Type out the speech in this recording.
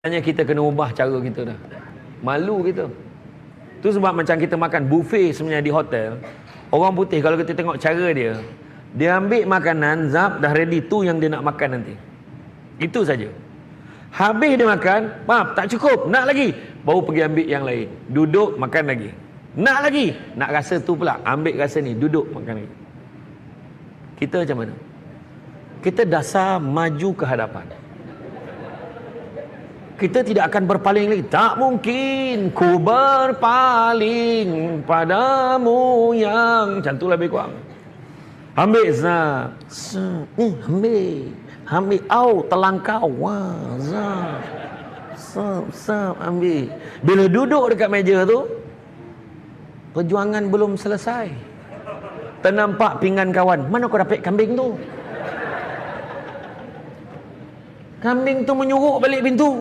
Hanya kita kena ubah cara kita dah. Malu kita. Tu sebab macam kita makan buffet sebenarnya di hotel. Orang putih kalau kita tengok cara dia, dia ambil makanan, zap, dah ready, tu yang dia nak makan nanti. Itu saja. Habis dia makan, maaf, tak cukup, nak lagi. Baru pergi ambil yang lain. Duduk, makan lagi. Nak lagi. Nak rasa tu pula, ambil rasa ni, duduk, makan lagi. Kita macam mana? Kita dasar maju ke hadapan. Kita tidak akan berpaling lagi. Tak mungkin ku berpaling padamu yang... Macam tu lebih kurang. Ambil zap. Ambil. Au, telangkau. Wah, zap. Ambil. Bila duduk dekat meja tu, perjuangan belum selesai. Ternampak pinggan kawan. Mana kau dapat kambing tu? Kambing tu menyuruk balik pintu.